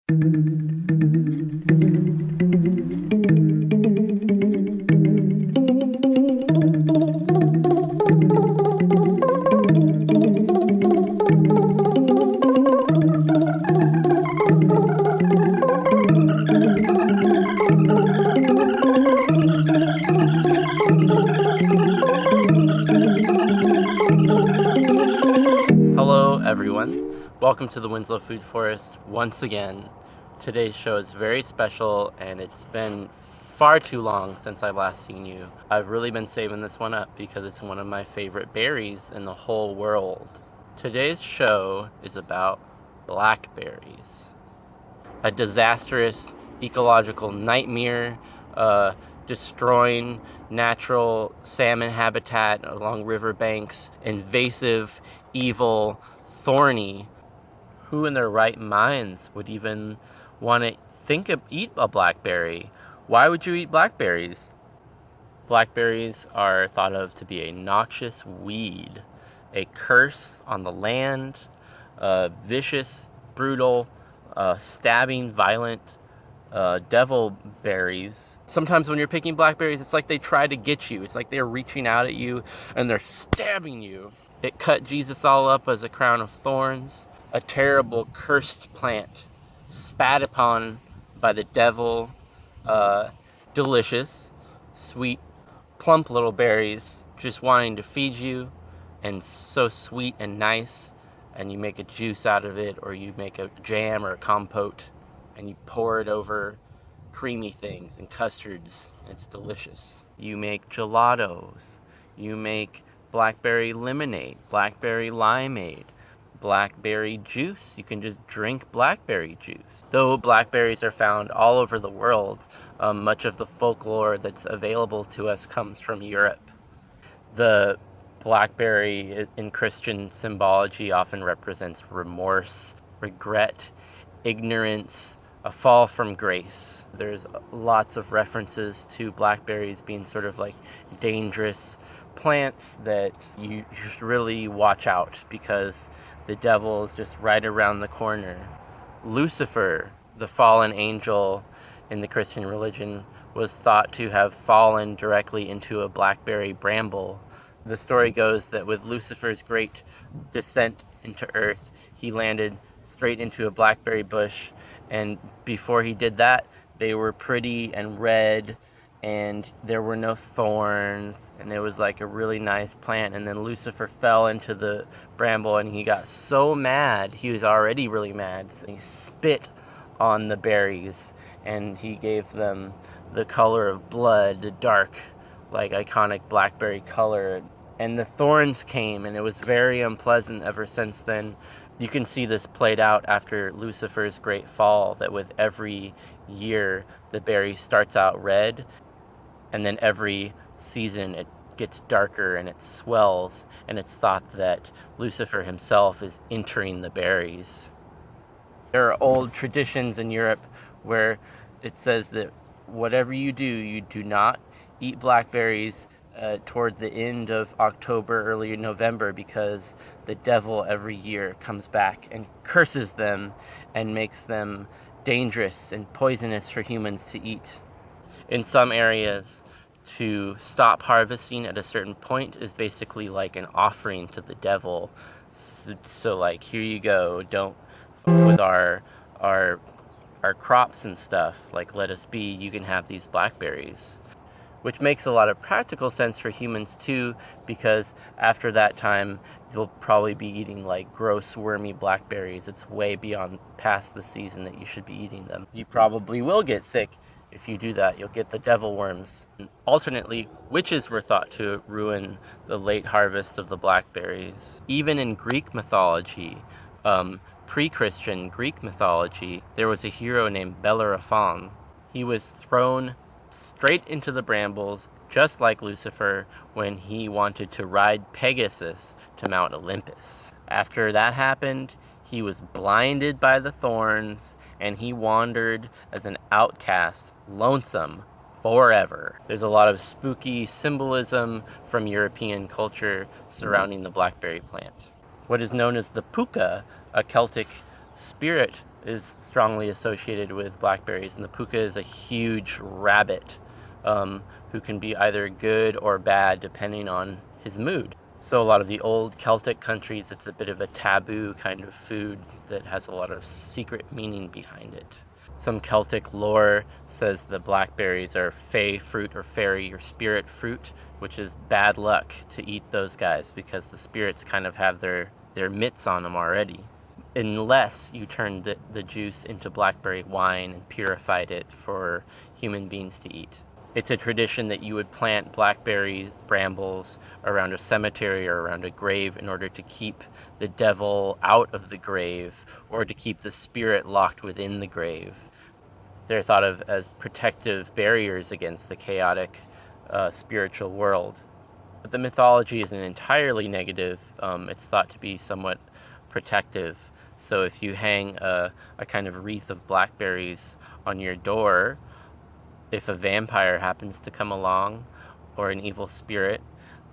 Hello everyone, welcome to the Winslow Food Forest once again. Today's show is very special and it's been far too long since I've last seen you. I've really been saving this one up because it's one of my favorite berries in the whole world. Today's show is about blackberries. A disastrous ecological nightmare, destroying natural salmon habitat along riverbanks, invasive, evil, thorny. Who in their right minds would even want to eat a blackberry? Why would you eat blackberries? Blackberries are thought of to be a noxious weed, a curse on the land, vicious, brutal, stabbing, violent, devil berries. Sometimes when you're picking blackberries, it's like they try to get you. It's like they're reaching out at you and they're stabbing you. It cut Jesus all up as a crown of thorns, a terrible cursed plant, spat upon by the devil. Delicious, sweet, plump little berries just wanting to feed you, and so sweet and nice, and you make a juice out of it, or you make a jam or a compote, and you pour it over creamy things and custards. It's delicious. You make gelatos. You make blackberry lemonade, blackberry limeade, blackberry juice. You can just drink blackberry juice. Though blackberries are found all over the world, much of the folklore that's available to us comes from Europe. The blackberry in Christian symbology often represents remorse, regret, ignorance, a fall from grace. There's lots of references to blackberries being sort of like dangerous plants that you should really watch out because the devil is just right around the corner. Lucifer, the fallen angel in the Christian religion, was thought to have fallen directly into a blackberry bramble. The story goes that with Lucifer's great descent into earth, he landed straight into a blackberry bush, and before he did that, they were pretty and red, and there were no thorns, and it was like a really nice plant. And then Lucifer fell into the bramble, and he got so mad, he was already really mad, so he spit on the berries, and he gave them the color of blood, the dark, like iconic blackberry color. And the thorns came, and it was very unpleasant ever since then. You can see this played out after Lucifer's great fall, that with every year the berry starts out red, and then every season it gets darker and it swells, and it's thought that Lucifer himself is entering the berries. There are old traditions in Europe where it says that whatever you do not eat blackberries toward the end of October, early November, because the devil every year comes back and curses them and makes them dangerous and poisonous for humans to eat. In some areas, to stop harvesting at a certain point is basically like an offering to the devil. So like, here you go, don't fuck with our crops and stuff, like let us be, you can have these blackberries. Which makes a lot of practical sense for humans too, because after that time, you'll probably be eating like gross, wormy blackberries. It's way beyond past the season that you should be eating them. You probably will get sick if you do that. You'll get the devil worms. And alternately, witches were thought to ruin the late harvest of the blackberries. Even in Greek mythology, pre-Christian Greek mythology, there was a hero named Bellerophon. He was thrown straight into the brambles, just like Lucifer, when he wanted to ride Pegasus to Mount Olympus. After that happened, he was blinded by the thorns, and he wandered as an outcast, lonesome, forever. There's a lot of spooky symbolism from European culture surrounding the blackberry plant. What is known as the puka, a Celtic spirit is strongly associated with blackberries, and the puka is a huge rabbit who can be either good or bad depending on his mood. So a lot of the old Celtic countries, it's a bit of a taboo kind of food that has a lot of secret meaning behind it. Some Celtic lore says the blackberries are fey fruit or fairy or spirit fruit, which is bad luck to eat those guys because the spirits kind of have their mitts on them already. Unless you turned the juice into blackberry wine and purified it for human beings to eat. It's a tradition that you would plant blackberry brambles around a cemetery or around a grave in order to keep the devil out of the grave or to keep the spirit locked within the grave. They're thought of as protective barriers against the chaotic spiritual world. But the mythology isn't entirely negative. It's thought to be somewhat protective. So if you hang a kind of wreath of blackberries on your door, if a vampire happens to come along or an evil spirit,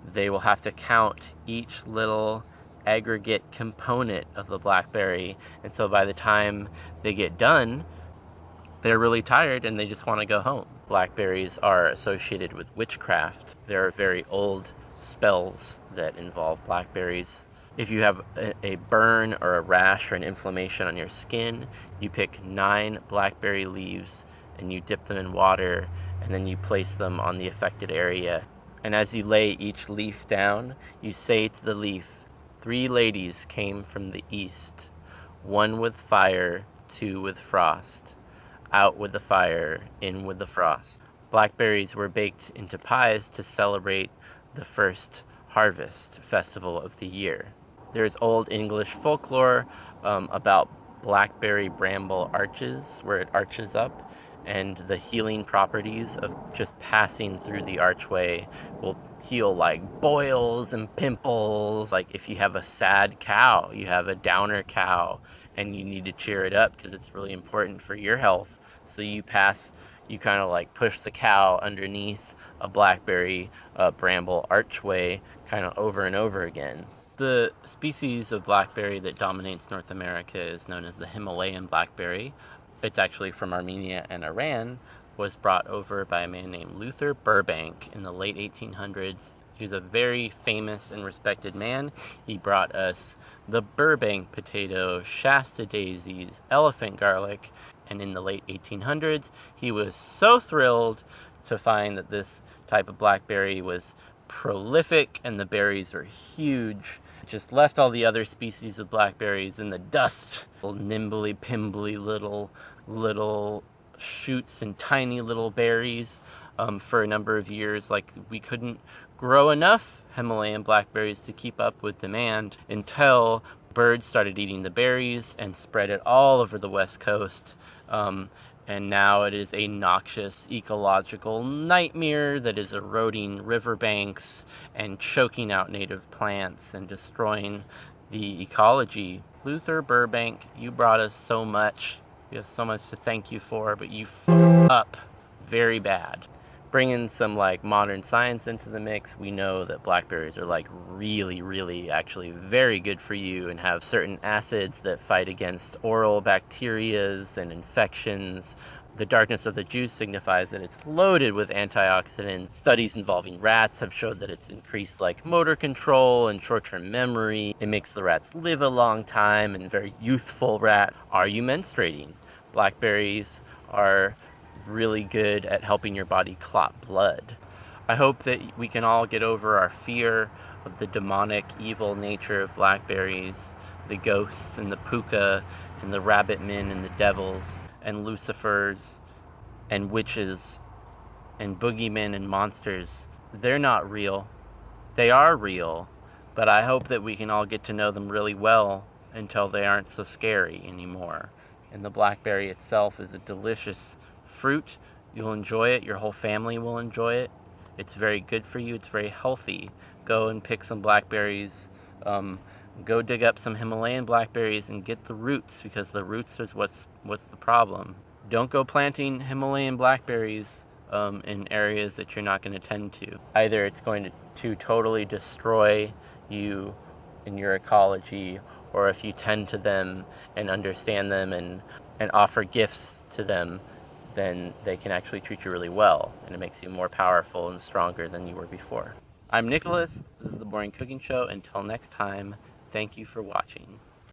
they will have to count each little aggregate component of the blackberry. And so by the time they get done, they're really tired and they just want to go home. Blackberries are associated with witchcraft. There are very old spells that involve blackberries. If you have a burn or a rash or an inflammation on your skin, you pick 9 blackberry leaves and you dip them in water, and then you place them on the affected area. And as you lay each leaf down, you say to the leaf, 3 ladies came from the east, 1 with fire, 2 with frost. Out with the fire, in with the frost. Blackberries were baked into pies to celebrate the first harvest festival of the year. There's Old English folklore about blackberry bramble arches, where it arches up, and the healing properties of just passing through the archway will heal like boils and pimples. Like if you have a sad cow, you have a downer cow, and you need to cheer it up because it's really important for your health. So you kind of like push the cow underneath a blackberry bramble archway kind of over and over again. The species of blackberry that dominates North America is known as the Himalayan blackberry. It's actually from Armenia and Iran, was brought over by a man named Luther Burbank in the late 1800s. He was a very famous and respected man. He brought us the Burbank potato, Shasta daisies, elephant garlic, and in the late 1800s, he was so thrilled to find that this type of blackberry was prolific and the berries were huge. Just left all the other species of blackberries in the dust. Nimbly pimbly little shoots and tiny little berries for a number of years. Like we couldn't grow enough Himalayan blackberries to keep up with demand until birds started eating the berries and spread it all over the West Coast. And now it is a noxious ecological nightmare that is eroding riverbanks and choking out native plants and destroying the ecology. Luther Burbank, you brought us so much. We have so much to thank you for, but you f***ed up very bad. Bringing some like modern science into the mix, we know that blackberries are like really actually very good for you and have certain acids that fight against oral bacterias and infections. The darkness of the juice signifies that it's loaded with antioxidants. Studies involving rats have showed that it's increased like motor control and short-term memory. It makes the rats live a long time and very youthful rat. Are you menstruating? Blackberries are really good at helping your body clot blood. I hope that we can all get over our fear of the demonic, evil nature of blackberries, the ghosts and the puka and the rabbit men and the devils and lucifers and witches and boogeymen and monsters. They're not real. They are real, but I hope that we can all get to know them really well until they aren't so scary anymore. And the blackberry itself is a delicious fruit. You'll enjoy it. Your whole family will enjoy it. It's very good for you. It's very healthy. Go and pick some blackberries. Go dig up some Himalayan blackberries and get the roots, because the roots is what's the problem. Don't go planting Himalayan blackberries in areas that you're not going to tend to. Either it's going to totally destroy you and your ecology, or if you tend to them and understand them and and offer gifts to them, then they can actually treat you really well, and it makes you more powerful and stronger than you were before. I'm Nicholas. This is The Boring Cooking Show. Until next time, thank you for watching.